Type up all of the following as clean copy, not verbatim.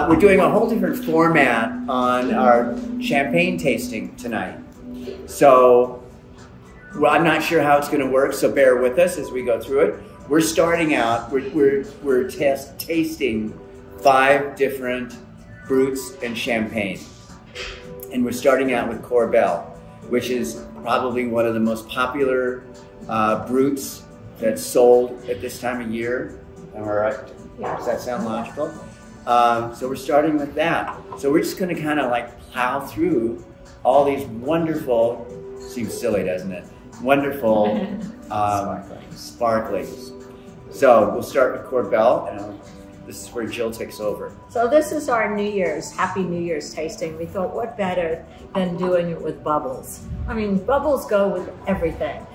We're doing a whole different format on our champagne tasting tonight. So well, I'm not sure how it's going to work, so bear with us as we go through it. We're starting out, we're tasting 5 different brutes and champagne. And we're starting out with Corbel, which is probably one of the most popular brutes that's sold at this time of year. Am I right? Yeah. Does that sound logical? So we're starting with that. So we're just going to kind of like plow through all these wonderful, seems silly, doesn't it? Wonderful sparklings. So we'll start with Corbel, and this is where Jill takes over. So this is our Happy New Year's tasting. We thought, what better than doing it with bubbles? I mean, bubbles go with everything.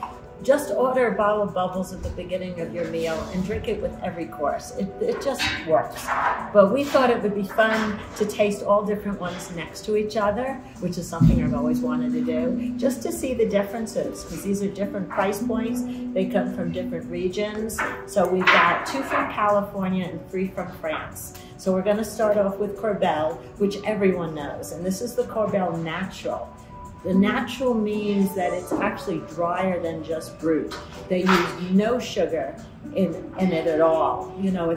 Just order a bottle of bubbles at the beginning of your meal and drink it with every course. It just works. But we thought it would be fun to taste all different ones next to each other, which is something I've always wanted to do, just to see the differences, because these are different price points. They come from different regions. So we've got 2 from California and 3 from France. So we're going to start off with Corbel, which everyone knows, and this is the Corbel Natural. The natural means that it's actually drier than just brut. They use no sugar in it at all. You know,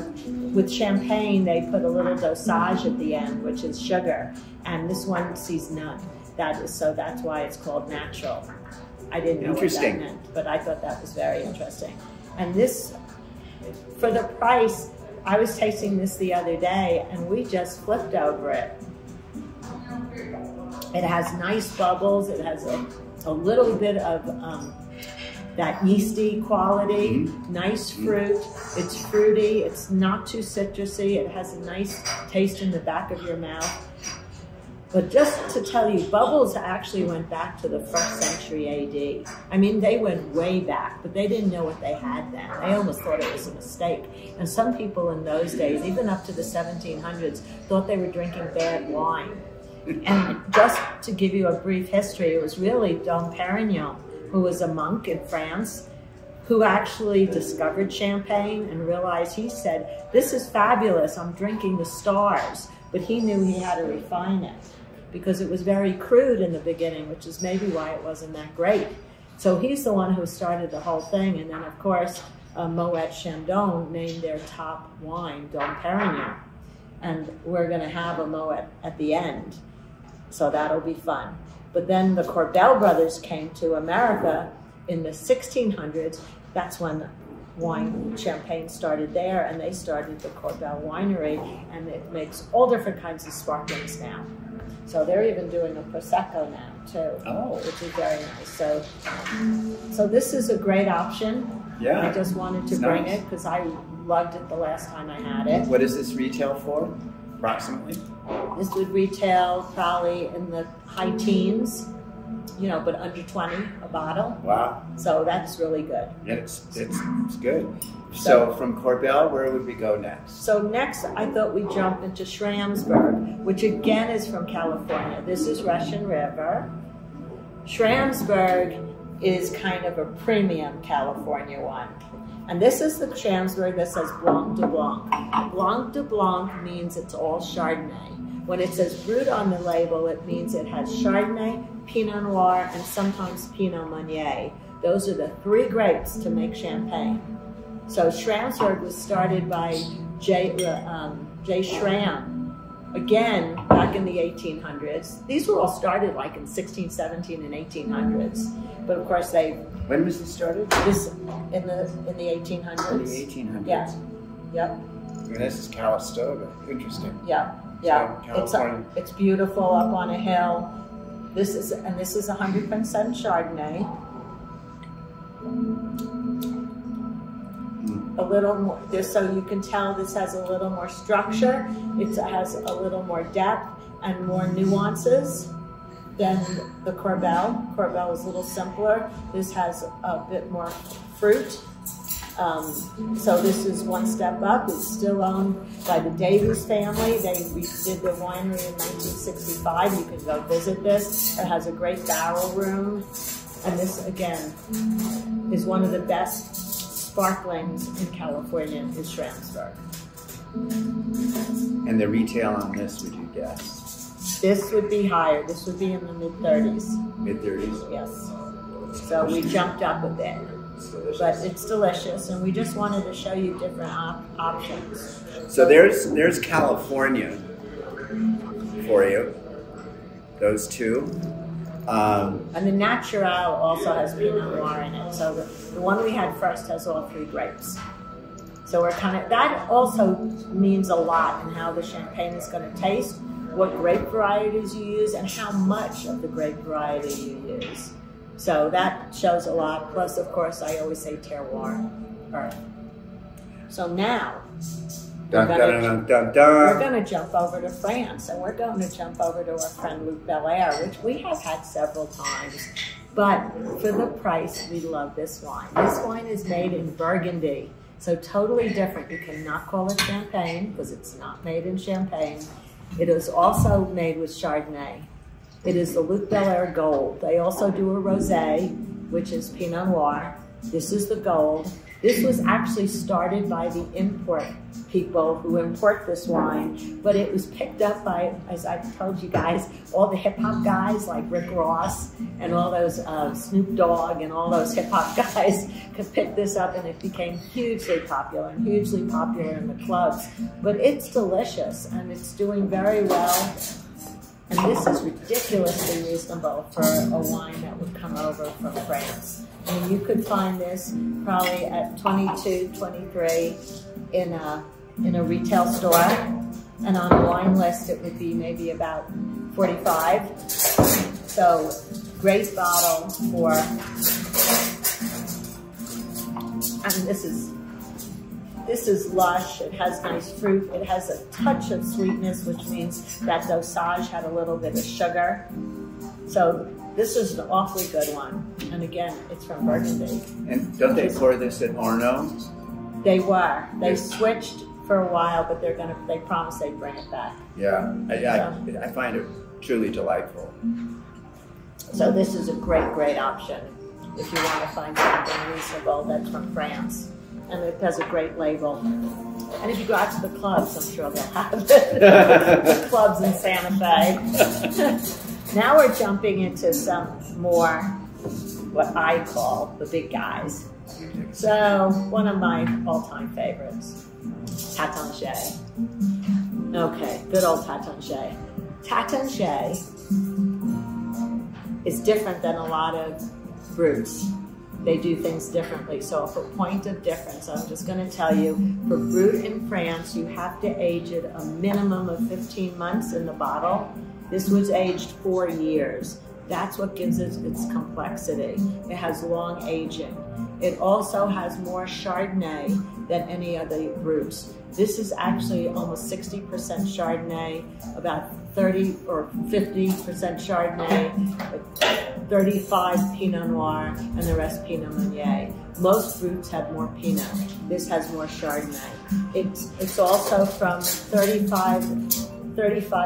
with champagne, they put a little dosage at the end, which is sugar, and this one sees none. So that's why it's called natural. I didn't know what that meant, but I thought that was very interesting. And this, for the price, I was tasting this the other day, and we just flipped over it. It has nice bubbles. It has a little bit of that yeasty quality, nice fruit. It's fruity. It's not too citrusy. It has a nice taste in the back of your mouth. But just to tell you, bubbles actually went back to the 1st century AD. I mean, they went way back, but they didn't know what they had then. They almost thought it was a mistake. And some people in those days, even up to the 1700s, thought they were drinking bad wine. And just to give you a brief history, it was really Dom Perignon, who was a monk in France, who actually discovered champagne and realized, he said, this is fabulous, I'm drinking the stars. But he knew he had to refine it because it was very crude in the beginning, which is maybe why it wasn't that great. So he's the one who started the whole thing. And then, of course, Moet Chandon named their top wine Dom Perignon. And we're going to have a Moet at the end. So that'll be fun. But then the Corbel brothers came to America in the 1600s. That's when champagne started there, and they started the Corbel winery, and it makes all different kinds of sparklings now. So they're even doing a Prosecco now too, which is very nice. So this is a great option. Yeah, I just wanted to bring it because I loved it the last time I had it. What does this retail for, approximately? This would retail probably in the high teens, you know, but under 20 a bottle. Wow. So that's really good. Yeah, it's good. So from Corbel, where would we go next? So next, I thought we'd jump into Schramsberg, which again is from California. This is Russian River. Schramsberg is kind of a premium California one. And this is the Schramsberg that says Blanc de Blanc. Blanc de Blanc means it's all Chardonnay. When it says brut on the label, it means it has Chardonnay, Pinot Noir, and sometimes Pinot Meunier. Those are the 3 grapes to make champagne. So Schramsberg was started by J. Schramm, again, back in the 1800s. These were all started like in 16, 17, and 1800s. But of course they... When was this started? This in the 1800s. In the 1800s? Yeah. Yep. And this is Calistoga. Interesting. Yeah. Yeah. So it's beautiful up on a hill. This is 100% Chardonnay. A little more, so you can tell this has a little more structure. It has a little more depth and more nuances than the Corbel. Corbel is a little simpler. This has a bit more fruit. So this is one step up. It's still owned by the Davies family. We did the winery in 1965. You can go visit this. It has a great barrel room. And this, again, is one of the best sparklings in California, is Schramsberg. And the retail on this, would you guess? This would be higher. This would be in the mid-30s. Mid-30s? Yes. So we jumped up a bit. But it's delicious, and we just wanted to show you different options. So there's California for you. Those two. And the Natural also has Pinot Noir in it. So the one we had first has all 3 grapes. So we're that also means a lot in how the champagne is going to taste, what grape varieties you use, and how much of the grape variety you use. So that shows a lot. Plus, of course, I always say terroir, earth. So now, we're going to jump over to France, and we're going to jump over to our friend Luc Belaire, which we have had several times. But for the price, we love this wine. This wine is made in Burgundy, so totally different. You cannot call it champagne because it's not made in Champagne. It is also made with Chardonnay. It is the Luc Belaire Gold. They also do a rosé, which is Pinot Noir. This is the Gold. This was actually started by the import people who import this wine, but it was picked up by, as I told you guys, all the hip hop guys like Rick Ross and all those Snoop Dogg and all those hip hop guys could pick this up, and it became hugely popular and hugely popular in the clubs. But it's delicious and it's doing very well. And this is ridiculously reasonable for a wine that would come over from France. I mean, you could find this probably at 22, 23 in a retail store. And on a wine list, it would be maybe about 45. So great bottle for, and this is lush. It has nice fruit. It has a touch of sweetness, which means that dosage had a little bit of sugar. So this is an awfully good one. And again, it's from Burgundy. And don't they pour this at Arno? They were. They switched for a while, but they promised they'd bring it back. Yeah, I find it truly delightful. So this is a great, great option if you want to find something reasonable that's from France. And it has a great label. And if you go out to the clubs, I'm sure they'll have it. The clubs in Santa Fe. Now we're jumping into some more, what I call the big guys. So one of my all-time favorites, Tatanché. Okay, good old Tatanché. Tatanché is different than a lot of brutes. They do things differently. So for point of difference, I'm just going to tell you, for Brut in France, you have to age it a minimum of 15 months in the bottle. This was aged 4 years. That's what gives it its complexity. It has long aging. It also has more Chardonnay than any other Bruts. This is actually almost 60% Chardonnay, about 30 or 50% Chardonnay, 35 Pinot Noir, and the rest Pinot Meunier. Most Bruts have more Pinot. This has more Chardonnay. It's also from 35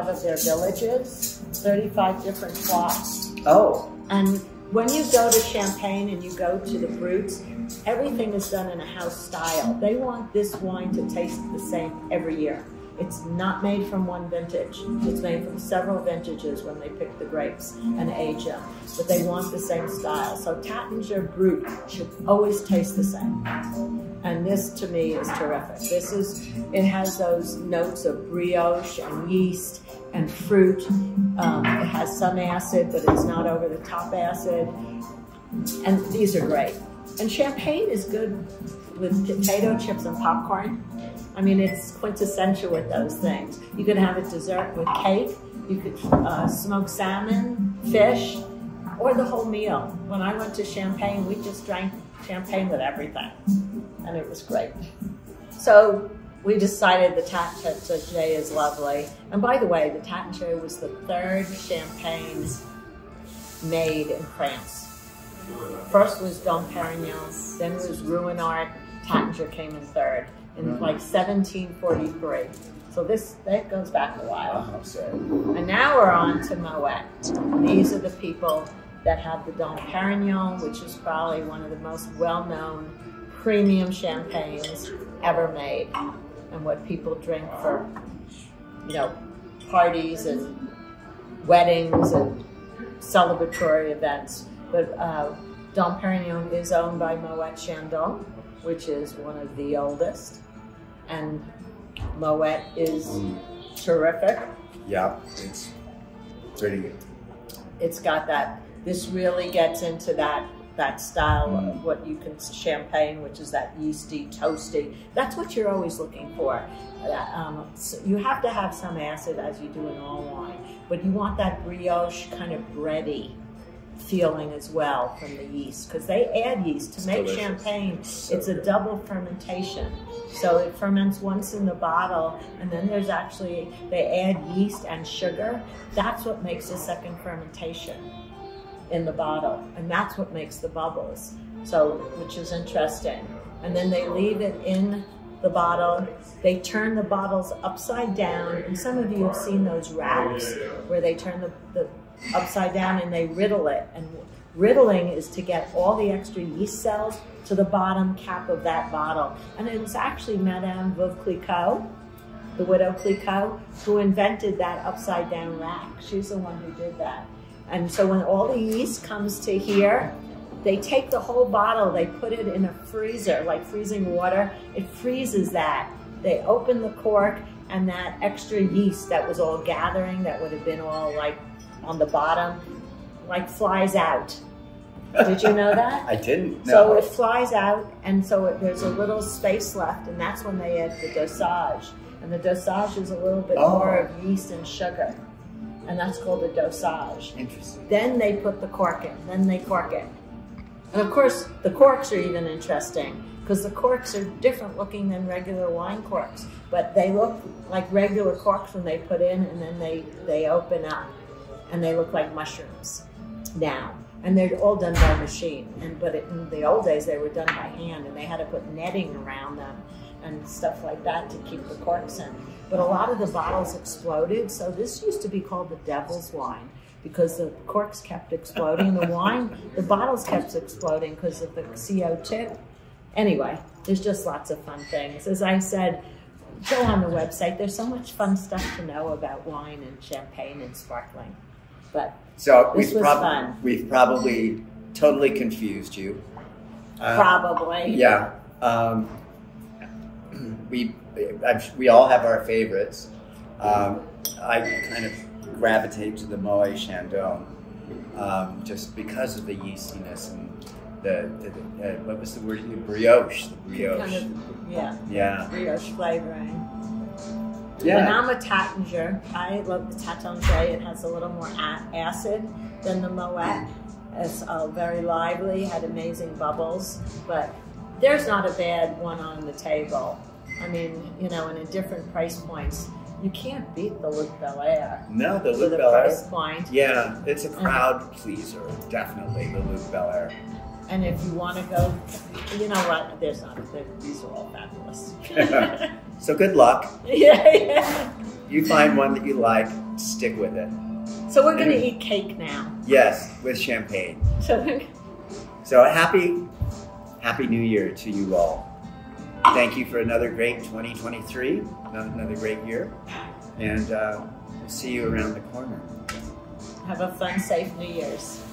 of their villages, 35 different plots. Oh. And when you go to Champagne and you go to the Bruts, everything is done in a house style. They want this wine to taste the same every year. It's not made from one vintage. It's made from several vintages when they pick the grapes and age them. But they want the same style. So Taittinger Brut should always taste the same. And this to me is terrific. It has those notes of brioche and yeast and fruit. It has some acid, but it's not over the top acid. And these are great. And Champagne is good with potato chips and popcorn. I mean, it's quintessential with those things. You could have a dessert with cake. You could smoke salmon, fish, or the whole meal. When I went to Champagne, we just drank champagne with everything. And it was great. So we decided the Taittinger is lovely. And by the way, the Taittinger was the 3rd champagne made in France. First was Dom Perignon, then was Ruinart. Taittinger came in 3rd in like 1743. So that goes back a while. And now we're on to Moet. These are the people that have the Dom Perignon, which is probably one of the most well-known premium champagnes ever made. and what people drink for, you know, parties and weddings and celebratory events. But Dom Perignon is owned by Moet Chandon, which is one of the oldest. And Moet is terrific. Yeah, it's pretty good. It's got that, this really gets into that style of what you can, champagne, which is that yeasty, toasty. That's what you're always looking for. So you have to have some acid, as you do in all wine, but you want that brioche kind of bready feeling as well from the yeast, because they add yeast to make champagne. So it's a double fermentation. So it ferments once in the bottle, and then there's actually, they add yeast and sugar. That's what makes a second fermentation in the bottle, and that's what makes the bubbles. So, which is interesting. And then they leave it in the bottle. They turn the bottles upside down, and some of you have seen those wraps where they turn the upside down and they riddle it. And riddling is to get all the extra yeast cells to the bottom cap of that bottle. And it was actually Madame Veuve Clicquot, the widow Clicquot, who invented that upside down rack. She's the one who did that. And so when all the yeast comes to here, they take the whole bottle, they put it in a freezer, like freezing water. It freezes that. They open the cork, and that extra yeast that was all gathering, that would have been all like on the bottom, like flies out. Did you know that? I didn't. No. So it flies out, and so there's a little space left, and that's when they add the dosage. And the dosage is a little bit more of yeast and sugar. And that's called a dosage. Interesting. Then they put the cork in, then they cork it. And of course, the corks are even interesting, because the corks are different looking than regular wine corks, but they look like regular corks when they put in, and then they open up, and they look like mushrooms now. And they're all done by machine. But in the old days, they were done by hand, and they had to put netting around them and stuff like that to keep the corks in. But a lot of the bottles exploded, so this used to be called the devil's wine, because the corks kept exploding, the bottles kept exploding because of the CO2. Anyway, there's just lots of fun things. As I said, go on the website. There's so much fun stuff to know about wine and champagne and sparkling. But so this was fun. We've probably totally confused you. Probably. Yeah. We all have our favorites. I kind of gravitate to the Moet Chandon just because of the yeastiness and the what was the word? Brioche. The brioche. Kind of, yeah. Brioche flavoring. Yeah. And I'm a Taittinger. I love the Taittinger. It has a little more acid than the Moet. It's very lively, had amazing bubbles, but there's not a bad one on the table. I mean, you know, in a different price points, you can't beat the Luc Belaire. No, the Luc Belaire. Price point. Yeah, it's a crowd pleaser, definitely, the Luc Belaire. And if you want to go, you know what? These are all fabulous. So good luck. Yeah. You find one that you like, stick with it. So we're going to eat cake now. Yes, with champagne. So happy New Year to you all. Thank you for another great 2023, another great year, and we'll see you around the corner. Have a fun, safe New Year's.